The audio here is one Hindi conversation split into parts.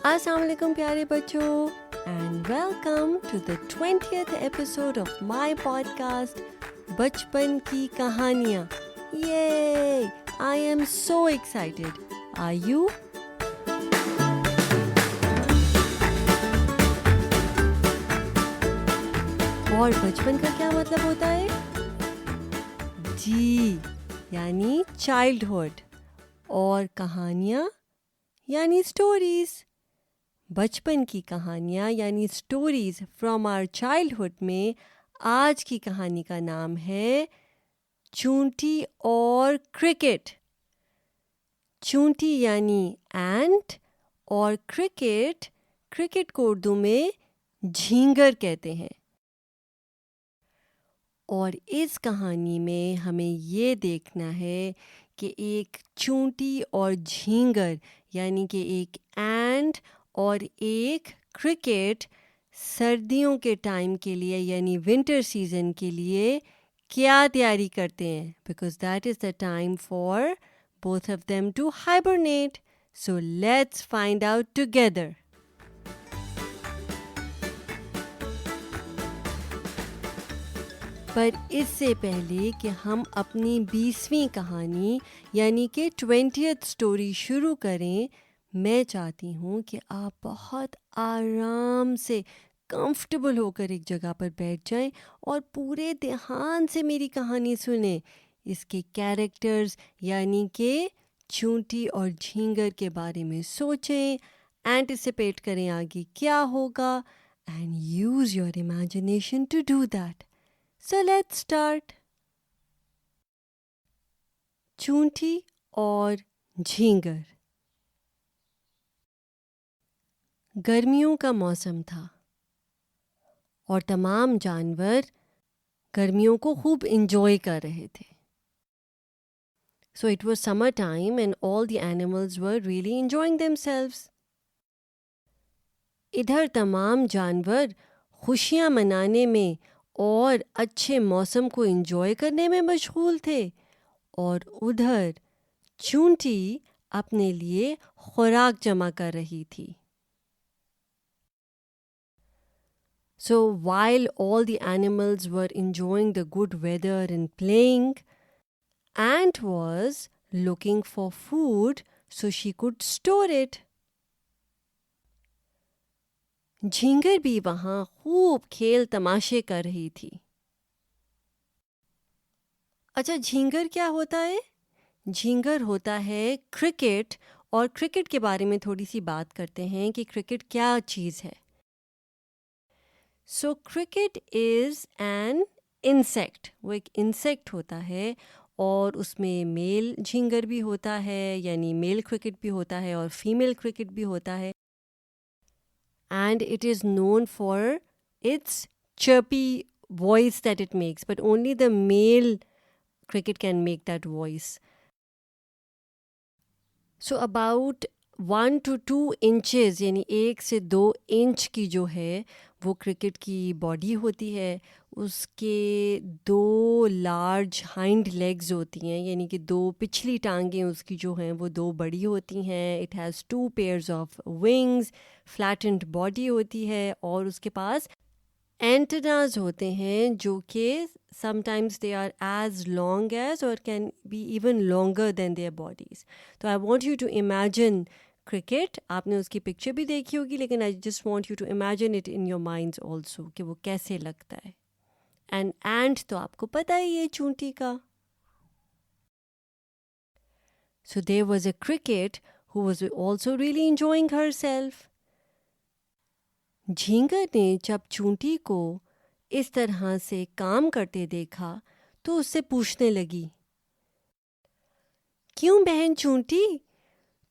अस्सलाम वालेकुम प्यारे बच्चों and welcome to the 20th episode of my podcast बचपन की कहानियाँ। ये I am so excited, are you? और बचपन का क्या मतलब होता है? जी, यानी चाइल्डहुड, और कहानियाँ यानी स्टोरीज। बचपन की कहानियाँ यानी स्टोरीज फ्रॉम आवर चाइल्डहुड में आज की कहानी का नाम है चूंटी और क्रिकेट। चूंटी यानी एंट और क्रिकेट, क्रिकेट को उर्दू में झींगर कहते हैं। और इस कहानी में हमें ये देखना है कि एक चूंटी और झींगर यानी कि एक एंट और एक क्रिकेट सर्दियों के टाइम के लिए यानी विंटर सीजन के लिए क्या तैयारी करते हैं, because that is the time for both of them to hibernate. So let's find out together. पर इससे पहले कि हम अपनी 20वीं कहानी यानी कि 20th स्टोरी शुरू करें, मैं चाहती हूँ कि आप बहुत आराम से कंफर्टेबल होकर एक जगह पर बैठ जाएं और पूरे ध्यान से मेरी कहानी सुनें। इसके कैरेक्टर्स यानी कि चूंटी और झींगर के बारे में सोचें, एंटिसिपेट करें आगे क्या होगा, and use your imagination to do that. So let's start. चूंटी और झींगर। गर्मियों का मौसम था और तमाम जानवर गर्मियों को खूब इंजॉय कर रहे थे। So it was summer time and all the animals were really enjoying themselves. इधर तमाम जानवर खुशियाँ मनाने में और अच्छे मौसम को एंजॉय करने में मशगूल थे, और उधर चूंटी अपने लिए खुराक जमा कर रही थी। So while all the animals were enjoying the good weather and playing, Ant was looking for food so she could store it. झींगर भी वहाँ खूब खेल तमाशे कर रही थी। अच्छा, झींगर क्या होता है? झींगर होता है क्रिकेट, और क्रिकेट के बारे में थोड़ी सी बात करते हैं कि क्रिकेट क्या चीज़ है। सो क्रिकेट इज़ एन इंसेक्ट। वो एक इंसेक्ट होता है और उसमें मेल झींगर भी होता है यानी मेल क्रिकेट भी होता है और फीमेल क्रिकेट भी होता है। And it is known for its chirpy voice that it makes, but only the male cricket can make that voice. So about 1 to 2 inches यानी 1 से 2 इंच की जो है वो क्रिकेट की बॉडी होती है। उसके 2 लार्ज हाइंड लेग्स होती हैं यानी कि 2 पिछली टांगें उसकी जो हैं वो 2 बड़ी होती हैं। It has 2 pairs of wings, flattened body होती है, और उसके पास एंटेनाज होते हैं जो कि sometimes they are as long as or can be even longer than their bodies. तो I want you to imagine cricket. आपने उसकी पिक्चर भी देखी होगी, लेकिन I just want you to imagine it in your minds also कि वो कैसे लगता है। And ant तो आपको पता ही है चूंटी का। So there was a cricket who was also really enjoying herself. झींगर ने जब चूंटी को इस तरह से काम करते देखा तो उससे पूछने लगी, क्यों बहन चूंटी,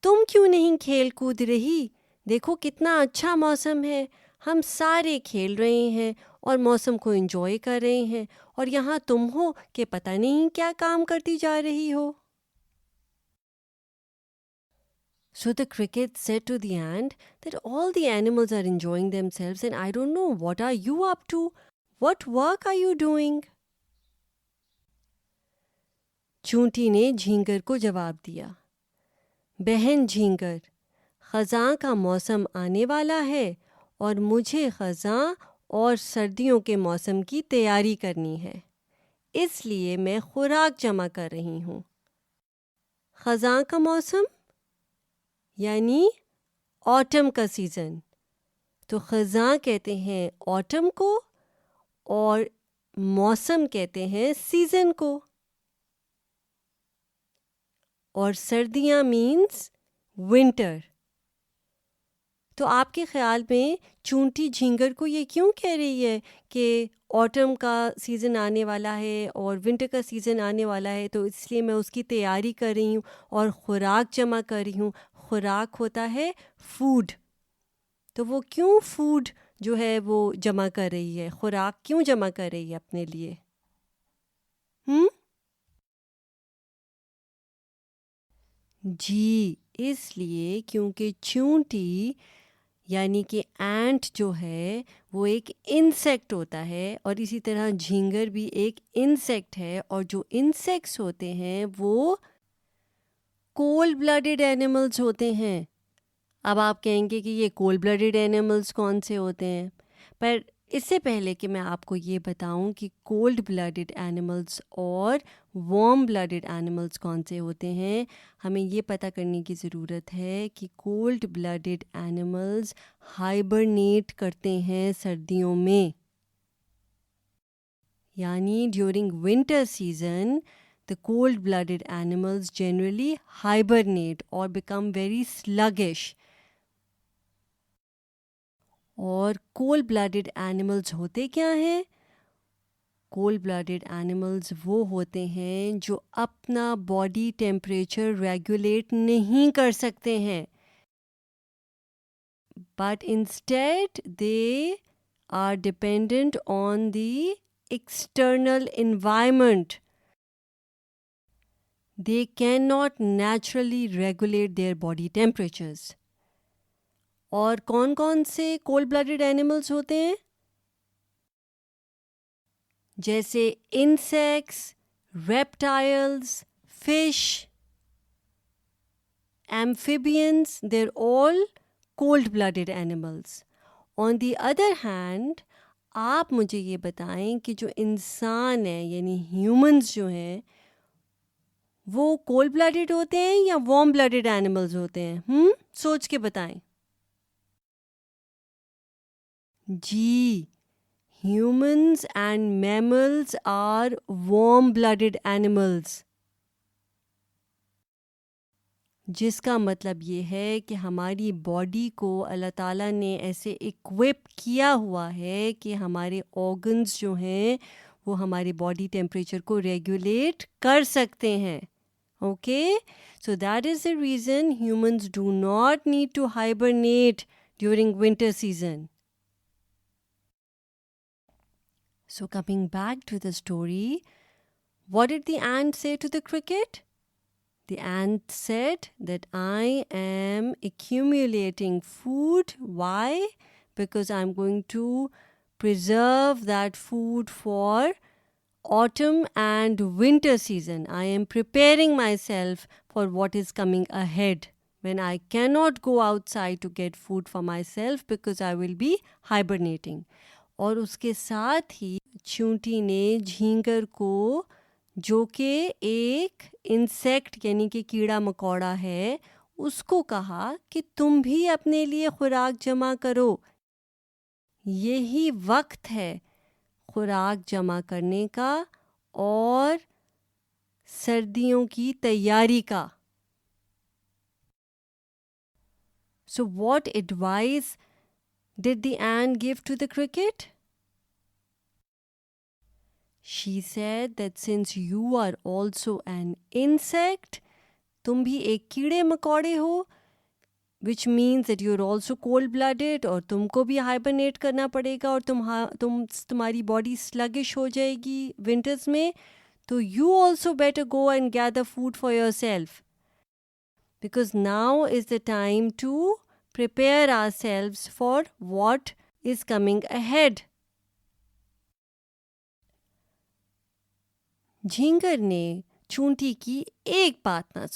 तुम क्यों नहीं खेल कूद रही? देखो कितना अच्छा मौसम है, हम सारे खेल रहे हैं और मौसम को एंजॉय कर रहे हैं, और यहाँ तुम हो कि पता नहीं क्या काम करती जा रही हो। So the cricket said to the ant that all the animals are enjoying themselves and I don't know, what are you up to? What work are you doing? चूंटी ने झींगर को जवाब दिया, बहन झींगर, ख़ज़ां का मौसम आने वाला है और मुझे ख़ज़ां और सर्दियों के मौसम की तैयारी करनी है, इसलिए मैं खुराक जमा कर रही हूँ। ख़ज़ां का मौसम यानी ऑटम का सीज़न, तो ख़ज़ां कहते हैं ऑटम को और मौसम कहते हैं सीज़न को। और सर्दियाँ मीन्स विंटर। तो आपके ख़्याल में चूंटी झींगर को ये क्यों कह रही है कि ऑटम का सीज़न आने वाला है और विंटर का सीज़न आने वाला है, तो इसलिए मैं उसकी तैयारी कर रही हूँ और ख़ुराक जमा कर रही हूँ। ख़ुराक होता है फूड, तो वो क्यों फूड जो है वो जमा कर रही है, ख़ुराक क्यों जमा कर रही है अपने लिए? जी, इसलिए क्योंकि चूंटी यानी कि एंट जो है वो एक इंसेक्ट होता है और इसी तरह झींगर भी एक इंसेक्ट है, और जो इंसेक्ट्स होते हैं वो कोल्ड ब्लडेड एनिमल्स होते हैं। अब आप कहेंगे कि ये कोल्ड ब्लडेड एनिमल्स कौन से होते हैं, पर इससे पहले कि मैं आपको ये बताऊं कि कोल्ड ब्लडेड एनिमल्स और वार्म ब्लडेड एनिमल्स कौन से होते हैं, हमें ये पता करने की ज़रूरत है कि कोल्ड ब्लडेड एनिमल्स हाइबरनेट करते हैं सर्दियों में, यानी during winter season the cold blooded animals generally hibernate or become very sluggish. और कोल्ड ब्लडेड एनिमल्स होते क्या हैं? कोल्ड ब्लडेड एनिमल्स वो होते हैं जो अपना बॉडी टेम्परेचर रेगुलेट नहीं कर सकते हैं, but instead they are dependent on the external environment. They cannot naturally regulate their body temperatures. और कौन कौन से कोल्ड ब्लडेड एनिमल्स होते हैं? जैसे insects, reptiles, fish, amphibians, there all cold blooded animals. On the other hand, आप मुझे ये बताएं कि जो इंसान है यानी ह्यूमंस जो हैं वो कोल्ड ब्लडेड होते हैं या वार्म ब्लडेड एनिमल्स होते हैं? सोच के बताएं। जी, humans and mammals are warm-blooded animals, जिसका मतलब ये है कि हमारी बॉडी को अल्लाह ताला ने ऐसे इक्विप किया हुआ है कि हमारे ऑर्गन्स जो हैं वो हमारे बॉडी टेम्परेचर को रेगुलेट कर सकते हैं। Okay, so that is the reason humans do not need to hibernate during winter season. So coming back to the story, what did the ant say to the cricket? The ant said that I am accumulating food. Why? Because I'm going to preserve that food for autumn and winter season. I am preparing myself for what is coming ahead, when I cannot go outside to get food for myself because I will be hibernating. और उसके साथ ही चूंटी ने झींगर को, जो कि एक इंसेक्ट यानी कि कीड़ा मकोड़ा है, उसको कहा कि तुम भी अपने लिए खुराक जमा करो। यही वक्त है खुराक जमा करने का और सर्दियों की तैयारी का। So what advice did the ant give to the cricket? She said that since you are also an insect, तुम भी एक कीड़े मकोड़े हो, which means that you're also cold blooded, और तुमको भी हाइबरनेट करना पड़ेगा और तुम्हारी बॉडी sluggish हो जाएगी विंटर्स में, तो you also better go and gather food for yourself, because now is the time to prepare ourselves for what is coming ahead. झींगर ने चूंटी की एक बात ना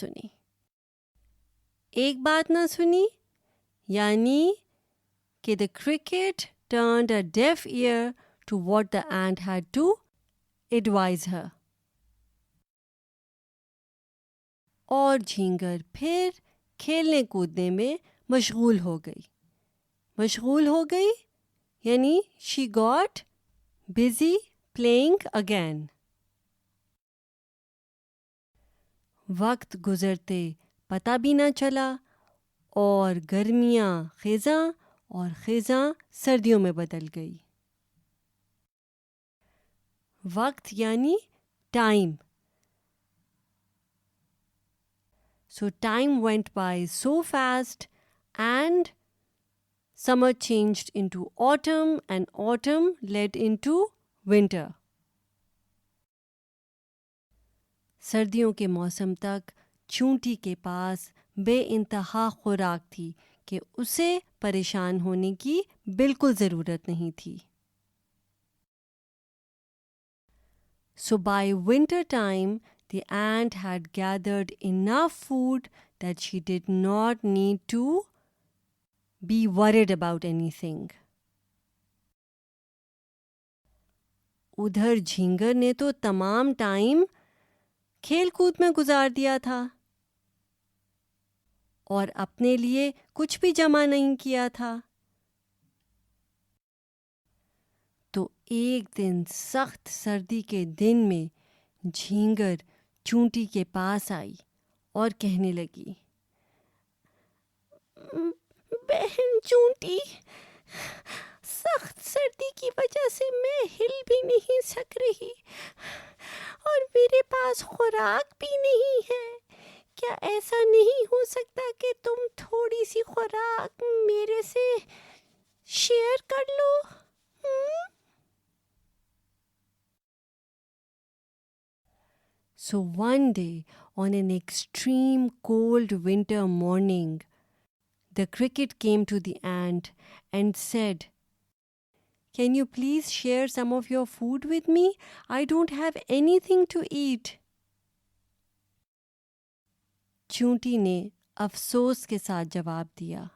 सुनी, यानी कि the cricket turned a deaf ear to what the ant had to advise her. और झींगर फिर खेलने कूदने में मशगूल हो गई यानी she got busy playing again. वक्त गुजरते पता भी ना चला और गर्मियाँ ख़िज़ां और ख़िज़ां सर्दियों में बदल गई. वक्त यानी time. So time went by so fast and summer changed into autumn and autumn led into winter. सर्दियों के मौसम तक चूंटी के पास बेइंतहा खुराक थी कि उसे परेशान होने की बिल्कुल ज़रूरत नहीं थी. So by winter time, the ant had gathered enough food that she did not need to be worried about anything. उधर झींगर ने तो तमाम टाइम खेल कूद में गुजार दिया था और अपने लिए कुछ भी जमा नहीं किया था. तो एक दिन सख्त सर्दी के दिन में झींगर चूंटी के पास आई और कहने लगी, बहन चूंटी, सख्त सर्दी की वजह से मैं हिल भी नहीं सक रही और मेरे पास खुराक भी नहीं है. क्या ऐसा नहीं हो सकता कि तुम थोड़ी सी खुराक मेरे से शेयर कर लो? So one day, on an extreme cold winter morning, the cricket came to the ant and said, "Can you please share some of your food with me? I don't have anything to eat." चूंटी ने अफसोस के साथ जवाब दिया.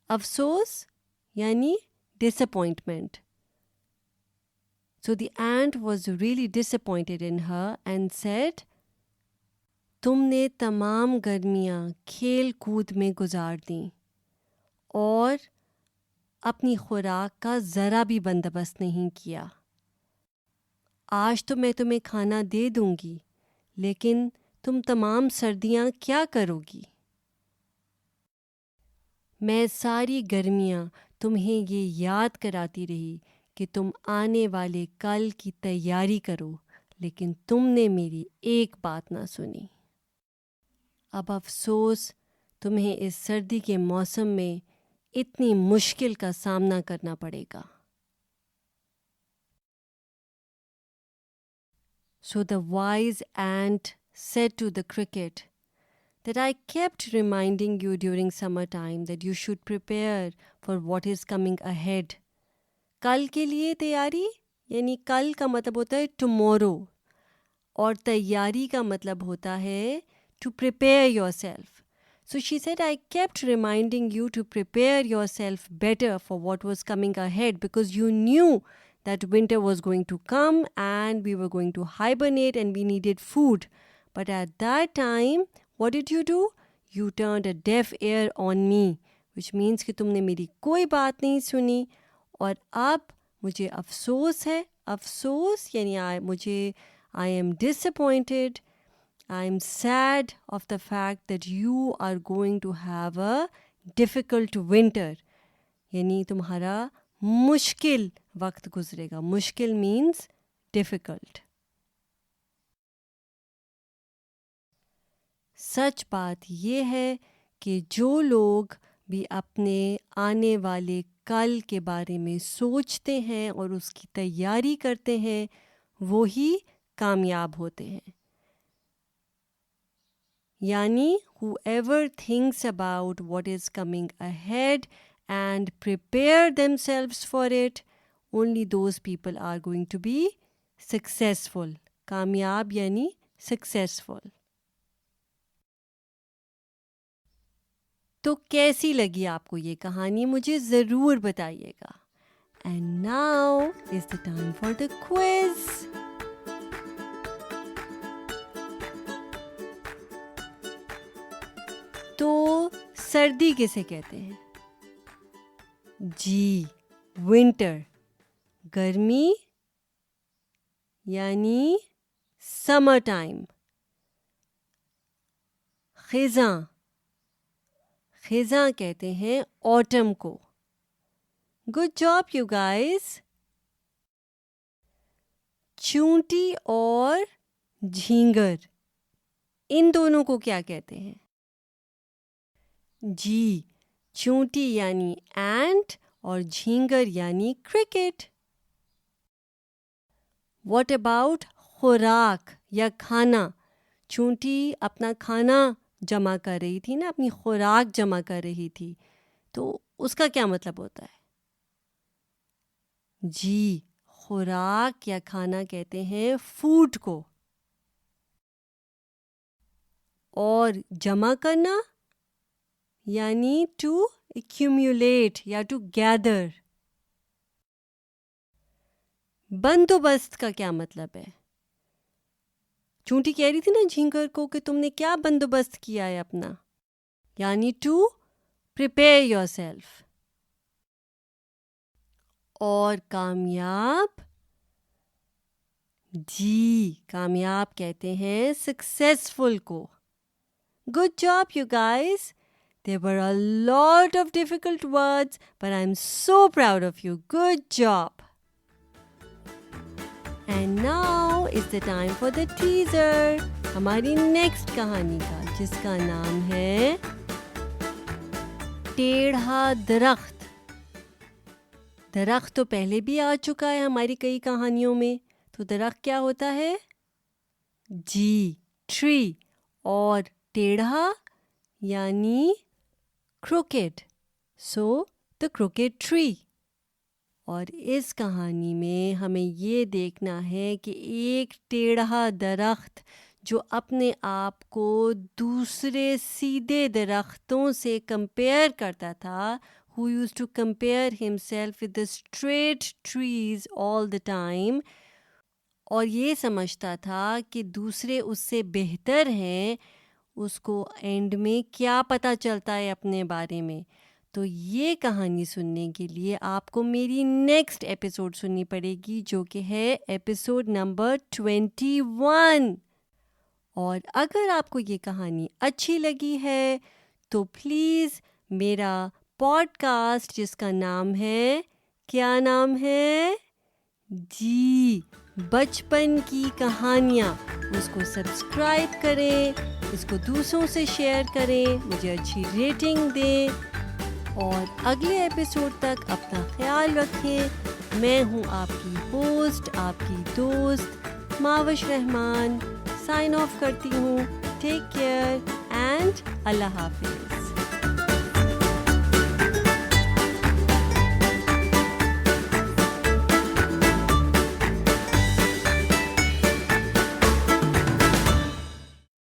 अफसोस यानी disappointment. So the ant was really disappointed in her and said, तुमने तमाम गर्मियाँ खेल कूद में गुजार दी और अपनी खुराक का ज़रा भी बंदोबस्त नहीं किया. आज तो मैं तुम्हें खाना दे दूंगी, लेकिन तुम तमाम सर्दियाँ क्या करोगी? मैं सारी गर्मियाँ तुम्हें ये याद कराती रही कि तुम आने वाले कल की तैयारी करो, लेकिन तुमने मेरी एक बात ना सुनी. अब अफसोस तुम्हें इस सर्दी के मौसम में इतनी मुश्किल का सामना करना पड़ेगा. So the wise ant said to the cricket that I kept reminding you during summertime that you should prepare for what is coming ahead. कल के लिए तैयारी यानी कल का मतलब होता है tomorrow और तैयारी का मतलब होता है to prepare yourself. So she said, I kept reminding you to prepare yourself better for what was coming ahead because you knew that winter was going to come and we were going to hibernate and we needed food. But at that time, what did you do? You turned a deaf ear on me, which means कि तुमने मेरी कोई बात नहीं सुनी और अब मुझे अफसोस है. अफसोस यानी I am disappointed. I'm sad of the fact that you are going to have a difficult winter. यानी तुम्हारा मुश्किल वक्त गुजरेगा. मुश्किल means difficult. सच बात ये है कि जो लोग भी अपने आने वाले कल के बारे में सोचते हैं और उसकी तैयारी करते हैं, वो ही कामयाब होते हैं. Yani, whoever thinks about what is coming ahead and prepare themselves for it, only those people are going to be successful. Kamyab yani successful. तो कैसी लगी आपको ये कहानी मुझे ज़रूर बताइएगा। And now is the time for the quiz. तो सर्दी किसे कहते हैं? जी, विंटर। गर्मी यानी समर टाइम। खिज़ां, खिज़ां कहते हैं ऑटम को। Good job you guys. चूंटी और झींगर, इन दोनों को क्या कहते हैं? जी, चूंटी यानी एंट और झींगर यानी क्रिकेट। व्हाट अबाउट खुराक या खाना? चूंटी अपना खाना जमा कर रही थी ना, अपनी खुराक जमा कर रही थी, तो उसका क्या मतलब होता है? जी, खुराक या खाना कहते हैं फूड को। और जमा करना यानी टू एक्यूमुलेट या टू गैदर। बंदोबस्त का क्या मतलब है? चूंटी कह रही थी ना झींगर को कि तुमने क्या बंदोबस्त किया है अपना, यानी टू प्रिपेयर योरसेल्फ। और कामयाब? जी, कामयाब कहते हैं सक्सेसफुल को। Good job you guys. There were a lot of difficult words, but I'm so proud of you. Good job. And now is the time for the teaser. हमारी नेक्स्ट कहानी का, जिसका नाम है टेढ़ा दरख्त। दरख्त तो पहले भी आ चुका है हमारी कई कहानियों में। तो दरख्त क्या होता है? जी, ट्री। और टेढ़ा यानी crooked. So, the crooked tree. और इस कहानी में हमें ये देखना है कि एक टेढ़ा दरख्त जो अपने आप को दूसरे सीधे दरख्तों से कंपेयर करता था, who used to compare himself with the straight trees all the time, और ये समझता था कि दूसरे उससे बेहतर हैं, उसको एंड में क्या पता चलता है अपने बारे में। तो ये कहानी सुनने के लिए आपको मेरी नेक्स्ट एपिसोड सुननी पड़ेगी, जो कि है एपिसोड नंबर 21। और अगर आपको ये कहानी अच्छी लगी है तो प्लीज़ मेरा पॉडकास्ट, जिसका नाम है, क्या नाम है? जी, बचपन की कहानियाँ, उसको सब्सक्राइब करें, इसको दूसरों से शेयर करें, मुझे अच्छी रेटिंग दें और अगले एपिसोड तक अपना ख्याल रखें। मैं हूँ आपकी होस्ट, आपकी दोस्त माविश रहमान। साइन ऑफ करती हूँ। टेक केयर एंड अल्लाह हाफिज़।